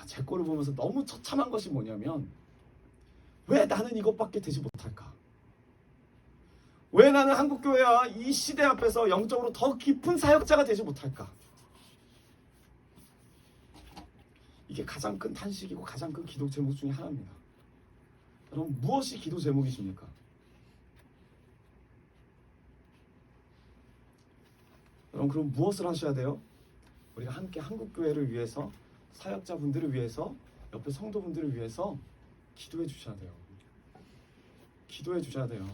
제 거를 보면서 너무 처참한 것이 뭐냐면, 왜 나는 이것밖에 되지 못할까? 왜 나는 한국교회와 이 시대 앞에서 영적으로 더 깊은 사역자가 되지 못할까? 이게 가장 큰 탄식이고 가장 큰 기도 제목 중에 하나입니다. 여러분, 무엇이 기도 제목이십니까? 여러분, 그럼 무엇을 하셔야 돼요? 우리가 함께 한국교회를 위해서, 사역자분들을 위해서, 옆에 성도분들을 위해서 기도해 주셔야 돼요. 기도해 주셔야 돼요.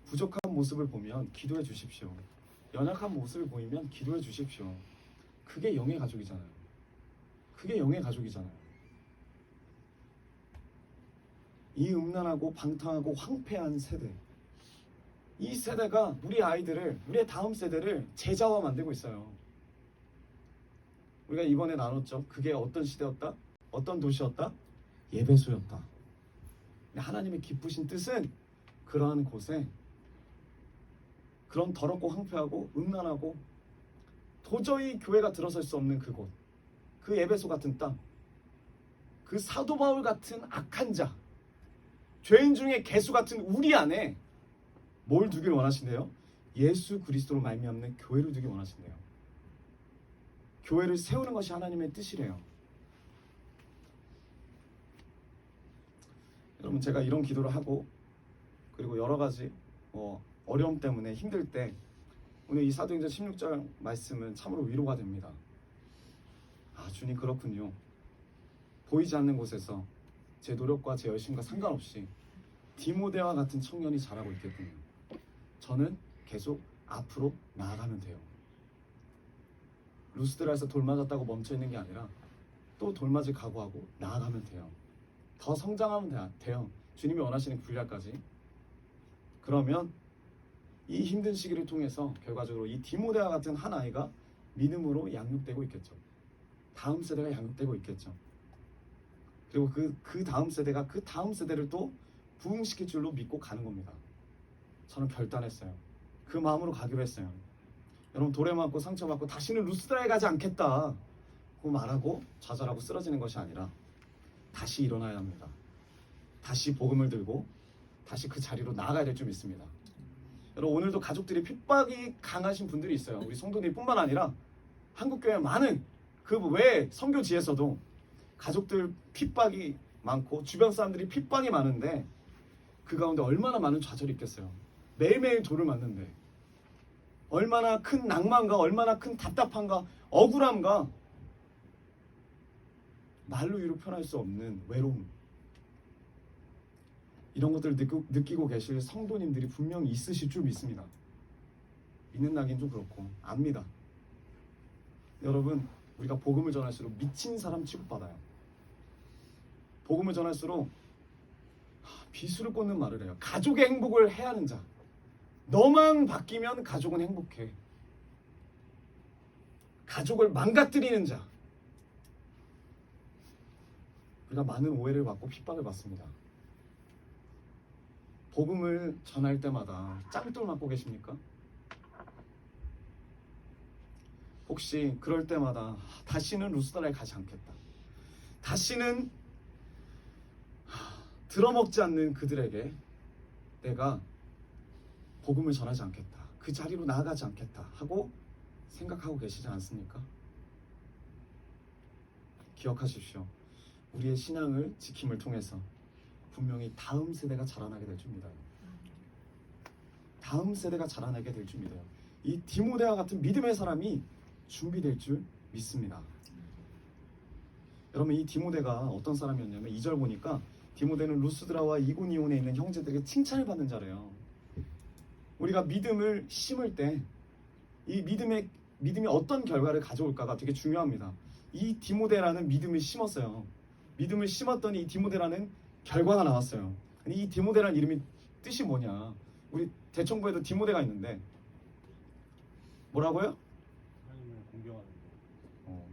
부족한 모습을 보면 기도해 주십시오. 연약한 모습을 보이면 기도해 주십시오. 그게 영의 가족이잖아요. 그게 영의 가족이잖아요. 이 음란하고 방탕하고 황폐한 세대, 이 세대가 우리 아이들을, 우리의 다음 세대를 제자화 만들고 있어요. 우리가 이번에 나눴죠. 그게 어떤 시대였다? 어떤 도시였다? 예배소였다. 하나님의 기쁘신 뜻은 그러한 곳에, 그런 더럽고 황폐하고 음란하고 도저히 교회가 들어설 수 없는 그곳, 그 예배소 같은 땅, 그 사도 바울 같은 악한 자, 죄인 중에 개수 같은 우리 안에 뭘 두길 원하신대요? 예수 그리스도로 말미암는 교회를 두길 원하신대요. 교회를 세우는 것이 하나님의 뜻이래요. 여러분, 제가 이런 기도를 하고, 그리고 여러 가지 어려움 때문에 힘들 때 오늘 이 사도행전 16절 말씀은 참으로 위로가 됩니다. 주님, 그렇군요. 보이지 않는 곳에서 제 노력과 제 열심과 상관없이 디모데와 같은 청년이 자라고 있겠군요. 저는 계속 앞으로 나아가면 돼요. 루스드라에서 돌 맞았다고 멈춰있는 게 아니라 또 돌 맞을 각오하고 나아가면 돼요. 더 성장하면 돼요. 주님이 원하시는 분량까지. 그러면 이 힘든 시기를 통해서 결과적으로 이 디모데와 같은 한 아이가 믿음으로 양육되고 있겠죠. 다음 세대가 양육되고 있겠죠. 그리고 그 다음 세대가 그 다음 세대를 또 부흥시킬 줄로 믿고 가는 겁니다. 저는 결단했어요. 그 마음으로 가기로 했어요. 여러분, 돌에 맞고 상처받고 다시는 루스드라에 가지 않겠다 고 말하고 좌절하고 쓰러지는 것이 아니라 다시 일어나야 합니다. 다시 복음을 들고 다시 그 자리로 나아가야 될 줄 믿습니다. 여러분, 오늘도 가족들이 핍박이 강하신 분들이 있어요. 우리 성도님뿐만 아니라 한국교회 많은 그 외 선교지에서도 가족들 핍박이 많고 주변 사람들이 핍박이 많은데 그 가운데 얼마나 많은 좌절이 있겠어요. 매일매일 돌을 맞는데 얼마나 큰 낭만과 얼마나 큰 답답함과 억울함과 말로 이루 표현할 수 없는 외로움, 이런 것들을 느끼고 계실 성도님들이 분명히 있으실 줄 믿습니다. 믿는다긴 좀 그렇고 압니다. 여러분, 우리가 복음을 전할수록 미친 사람 취급받아요. 복음을 전할수록 비수를 꽂는 말을 해요. 가족의 행복을 해하는 자. 너만 바뀌면 가족은 행복해. 가족을 망가뜨리는 자. 우리가 많은 오해를 받고 핍박을 받습니다. 복음을 전할 때마다 짱돌 맞고 계십니까? 혹시 그럴 때마다 다시는 루스드라에 가지 않겠다. 다시는 들어먹지 않는 그들에게 내가 복음을 전하지 않겠다. 그 자리로 나아가지 않겠다 하고 생각하고 계시지 않습니까? 기억하십시오. 우리의 신앙을 지킴을 통해서 분명히 다음 세대가 자라나게 될 줄 믿어요. 다음 세대가 자라나게 될 줄 믿어요. 이 디모데와 같은 믿음의 사람이 준비될 줄 믿습니다. 여러분, 이 디모데가 어떤 사람이었냐면 2절 보니까 디모데는 루스드라와 이고니온에 있는 형제들에게 칭찬을 받는 자래요. 우리가 믿음을 심을 때 이 믿음이 어떤 결과를 가져올까가 되게 중요합니다. 이 디모데라는 믿음을 심었어요. 믿음을 심었더니 이 디모데라는 결과가 나왔어요. 이 디모데라는 이름이 뜻이 뭐냐? 우리 대청부에도 디모데가 있는데 뭐라고요? 하나님을 공경하는 거.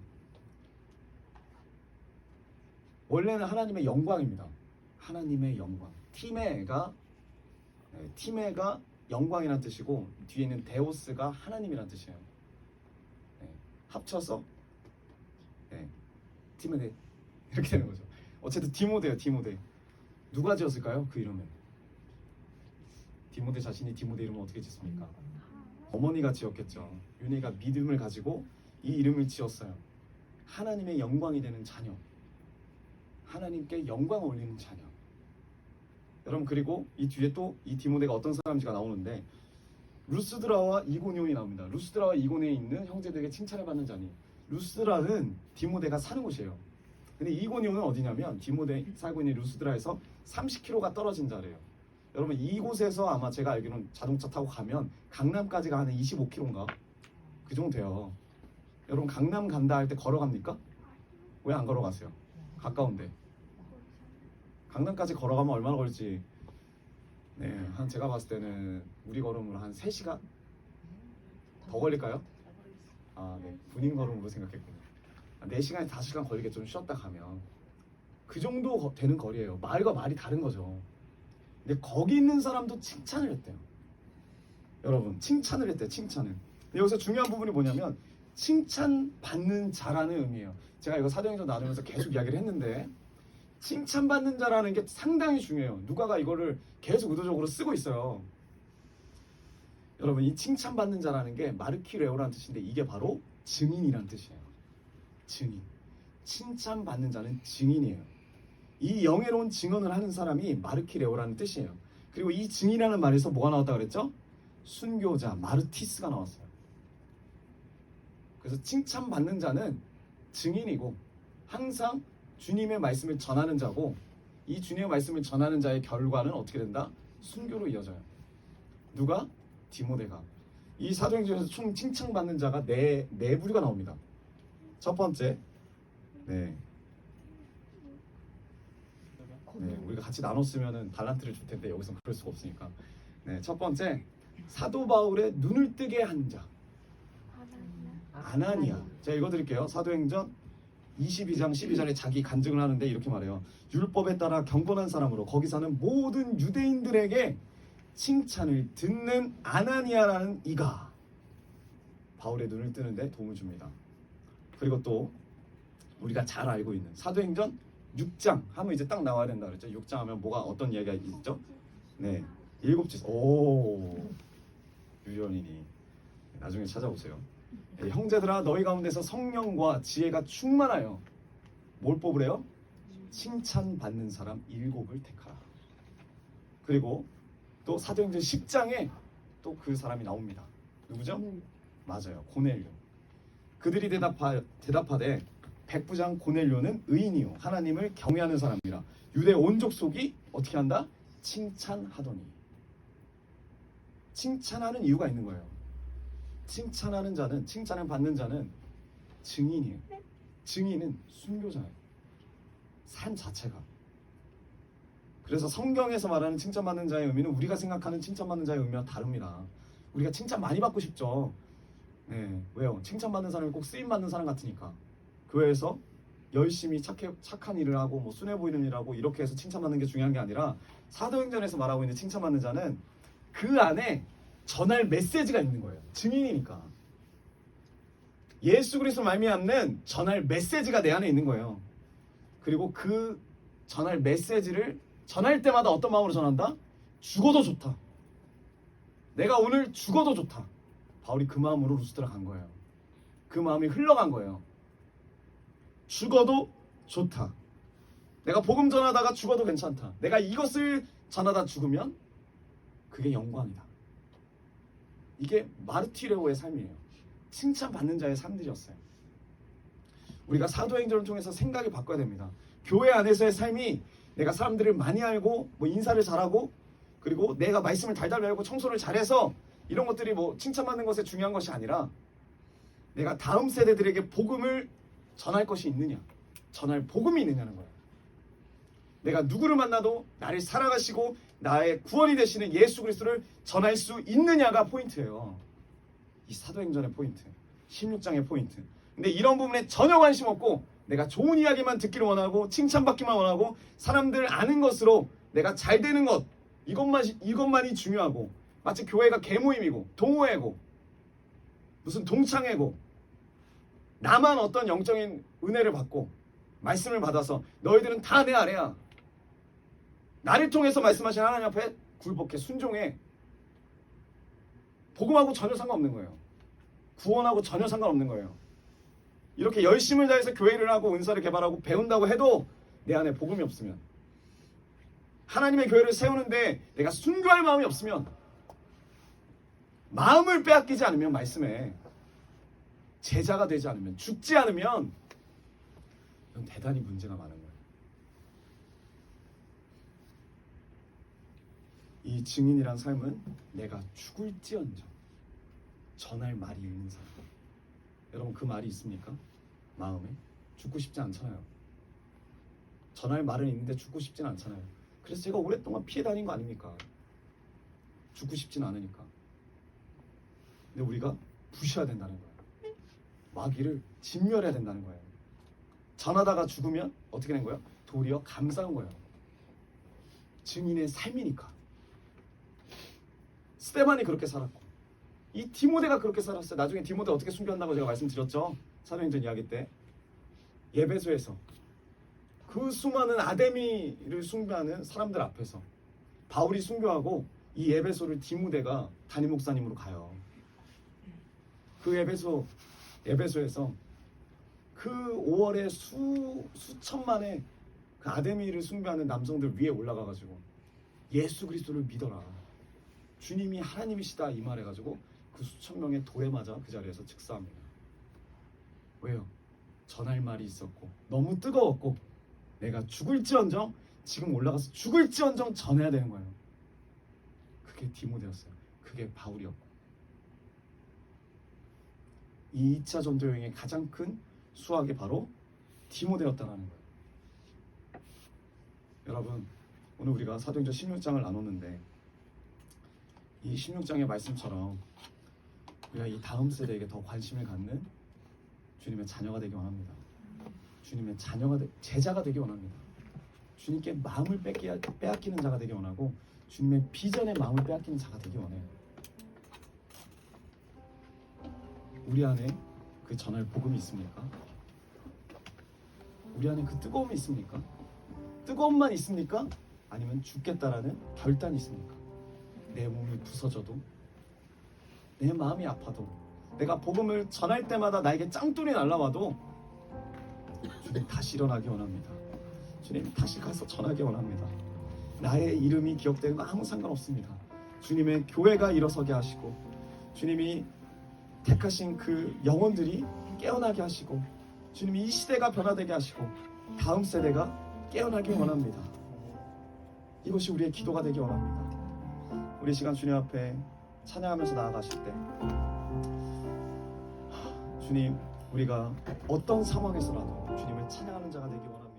원래는 하나님의 영광입니다. 하나님의 영광. 티메가 영광이라는 뜻이고 뒤에 있는 데오스가 하나님이라는 뜻이에요. 합쳐서 티메데 이렇게 되는 거죠. 어쨌든 디모데요. 디모데. 누가 지었을까요? 그 이름은. 디모데 자신이 디모데 이름을 어떻게 짓습니까? 어머니가 지었겠죠. 윤희가 믿음을 가지고 이 이름을 지었어요. 하나님의 영광이 되는 자녀. 하나님께 영광을 올리는 자녀. 여러분, 그리고 이 뒤에 또 이 디모데가 어떤 사람인지가 나오는데 루스드라와 이고니온이 나옵니다. 루스드라와 이고니온에 있는 형제들에게 칭찬을 받는 자니, 루스드라는 디모데가 사는 곳이에요. 근데 이고니온은 어디냐면 디모데 살고 있는 루스드라에서 30km가 떨어진 자래요. 여러분, 이곳에서 아마 제가 알기로는 자동차 타고 가면 강남까지가 한 25km인가? 그 정도 돼요. 여러분, 강남 간다 할 때 걸어갑니까? 왜 안 걸어가세요? 가까운데. 강남까지 걸어가면 얼마나 걸릴지, 한 제가 봤을 때는 우리 걸음으로 한 3시간? 더 걸릴까요? 군인 걸음으로 생각했군요. 4시간에서 5시간 걸리겠죠. 좀 쉬었다 가면. 그 정도 되는 거리예요. 말과 말이 다른 거죠. 근데 거기 있는 사람도 칭찬을 했대요. 여러분, 칭찬을 했대요. 칭찬을. 근데 여기서 중요한 부분이 뭐냐면 칭찬받는 자라는 의미예요. 제가 이거 사도행전 나누면서 계속 이야기를 했는데 칭찬받는 자라는 게 상당히 중요해요. 누가가 이거를 계속 의도적으로 쓰고 있어요. 여러분, 이 칭찬받는 자라는 게 마르키레오라는 뜻인데 이게 바로 증인이라는 뜻이에요. 증인. 칭찬받는 자는 증인이에요. 이 영예로운 증언을 하는 사람이 마르키레오라는 뜻이에요. 그리고 이 증인이라는 말에서 뭐가 나왔다고 그랬죠? 순교자, 마르티스가 나왔어요. 그래서 칭찬받는 자는 증인이고 항상 주님의 말씀을 전하는 자고, 이 주님의 말씀을 전하는 자의 결과는 어떻게 된다? 순교로 이어져요. 누가? 디모데가. 이 사도행전에서 총 칭찬받는 자가 네 부류가 나옵니다. 첫 번째, 우리가 같이 나눴으면은 달란트를 줄 텐데 여기서 그럴 수가 없으니까. 첫 번째, 사도 바울의 눈을 뜨게 한 자. 아나니아. 제가 읽어드릴게요. 사도행전 22장 12절에 자기 간증을 하는데 이렇게 말해요. 율법에 따라 경건한 사람으로 거기 사는 모든 유대인들에게 칭찬을 듣는 아나니아라는 이가 바울의 눈을 뜨는데 도움을 줍니다. 그리고 또 우리가 잘 알고 있는 사도행전 6장 하면 이제 딱 나와야 된다 그랬죠. 6장 하면 뭐가 어떤 이야기가 있죠? 7지. 유연인이 나중에 찾아보세요. 형제들아, 너희 가운데서 성령과 지혜가 충만하여 뭘 뽑으래요? 칭찬받는 사람 7을 택하라. 그리고 또 사도행전 10장에 또 그 사람이 나옵니다. 누구죠? 맞아요, 고넬료. 그들이 대답하되 백부장 고넬료는 의인이요 하나님을 경외하는 사람이라 유대 온 족속이 어떻게 한다? 칭찬하더니. 칭찬하는 이유가 있는 거예요. 칭찬하는 자는, 칭찬을 받는 자는 증인이에요. 증인은 순교자예요. 삶 자체가. 그래서 성경에서 말하는 칭찬받는 자의 의미는 우리가 생각하는 칭찬받는 자의 의미와 다릅니다. 우리가 칭찬 많이 받고 싶죠. 네, 왜요? 칭찬받는 사람이 꼭 쓰임받는 사람 같으니까. 교회에서 열심히 착한 일을 하고 뭐 순해 보이는 일을 하고 이렇게 해서 칭찬받는 게 중요한 게 아니라 사도행전에서 말하고 있는 칭찬받는 자는 그 안에 전할 메시지가 있는 거예요. 증인이니까. 예수 그리스도 말미암는 전할 메시지가 내 안에 있는 거예요. 그리고 그 전할 메시지를 전할 때마다 어떤 마음으로 전한다? 죽어도 좋다. 내가 오늘 죽어도 좋다. 바울이 그 마음으로 루스드라 간 거예요. 그 마음이 흘러간 거예요. 죽어도 좋다. 내가 복음 전하다가 죽어도 괜찮다. 내가 이것을 전하다 죽으면 그게 영광이다. 이게 마르티레오의 삶이에요. 칭찬받는 자의 삶들이었어요. 우리가 사도행전을 통해서 생각이 바꿔야 됩니다. 교회 안에서의 삶이 내가 사람들을 많이 알고 뭐 인사를 잘하고 그리고 내가 말씀을 달달 배우고 청소를 잘해서 이런 것들이 뭐 칭찬받는 것에 중요한 것이 아니라 내가 다음 세대들에게 복음을 전할 것이 있느냐, 전할 복음이 있느냐는 거예요. 내가 누구를 만나도 나를 살아가시고 나의 구원이 되시는 예수 그리스도를 전할 수 있느냐가 포인트예요. 이 사도행전의 포인트, 16장의 포인트. 근데 이런 부분에 전혀 관심 없고 내가 좋은 이야기만 듣기를 원하고 칭찬받기만 원하고 사람들 아는 것으로 내가 잘 되는 것 이것만이 중요하고 마치 교회가 개모임이고 동호회고 무슨 동창회고 나만 어떤 영적인 은혜를 받고 말씀을 받아서 너희들은 다 내 아래야. 나를 통해서 말씀하신 하나님 앞에 굴복해 순종해. 복음하고 전혀 상관없는 거예요. 구원하고 전혀 상관없는 거예요. 이렇게 열심을 다해서 교회를 하고 은사를 개발하고 배운다고 해도 내 안에 복음이 없으면 하나님의 교회를 세우는데 내가 순교할 마음이 없으면 마음을 빼앗기지 않으면 말씀에 제자가 되지 않으면 죽지 않으면 이건 대단히 문제가 많은 거예요. 이 증인이란 삶은 내가 죽을지언정 전할 말이 있는 사람. 여러분 그 말이 있습니까? 마음에 죽고 싶지 않잖아요. 전할 말은 있는데 죽고 싶진 않잖아요. 그래서 제가 오랫동안 피해 다닌 거 아닙니까? 죽고 싶진 않으니까. 근데 우리가 부셔야 된다는 거예요. 마귀를 진멸해야 된다는 거예요. 전하다가 죽으면 어떻게 된 거예요? 도리어 감사한 거예요. 증인의 삶이니까. 스데반이 그렇게 살았고 이 디모데가 그렇게 살았어요. 나중에 디모데 어떻게 순교한다고 제가 말씀드렸죠. 사도행전 이야기 때 예배소에서 그 수많은 아데미를 숭배하는 사람들 앞에서 바울이 순교하고 이 예배소를 디모데가 담임 목사님으로 가요. 그 예배소에서 그 5월에 수천만의 그 아데미를 숭배하는 남성들 위에 올라가가지고 예수 그리스도를 믿어라. 주님이 하나님이시다 이 말해가지고 그 수천 명의 돌에 맞아 그 자리에서 즉사합니다. 왜요? 전할 말이 있었고 너무 뜨거웠고 내가 죽을지언정 지금 올라가서 죽을지언정 전해야 되는 거예요. 그게 디모데였어요. 그게 바울이었고 이 2차 전도 여행의 가장 큰 수확이 바로 디모데였다는 거예요. 여러분 오늘 우리가 사도행전 16장을 나눴는데 이 16장의 말씀처럼 우리가 이 다음 세대에게 더 관심을 갖는 주님의 자녀가 되기 원합니다. 주님의 제자가 되기 원합니다. 주님께 마음을 빼앗기는 자가 되기 원하고 주님의 비전에 마음을 빼앗기는 자가 되기 원해요. 우리 안에 그 전할 복음이 있습니까? 우리 안에 그 뜨거움이 있습니까? 뜨거움만 있습니까? 아니면 죽겠다라는 결단이 있습니까? 내 몸이 부서져도 내 마음이 아파도 내가 복음을 전할 때마다 나에게 짱돌이 날라와도 주님 다시 일어나기 원합니다. 주님 다시 가서 전하기 원합니다. 나의 이름이 기억되는 거 아무 상관없습니다. 주님의 교회가 일어서게 하시고 주님이 택하신 그 영혼들이 깨어나게 하시고 주님이 이 시대가 변화되게 하시고 다음 세대가 깨어나기 원합니다. 이것이 우리의 기도가 되기 원합니다. 우리 시간 주님 앞에 찬양하면서 나아가실 때 주님 우리가 어떤 상황에서라도 주님을 찬양하는 자가 되기 원합니다.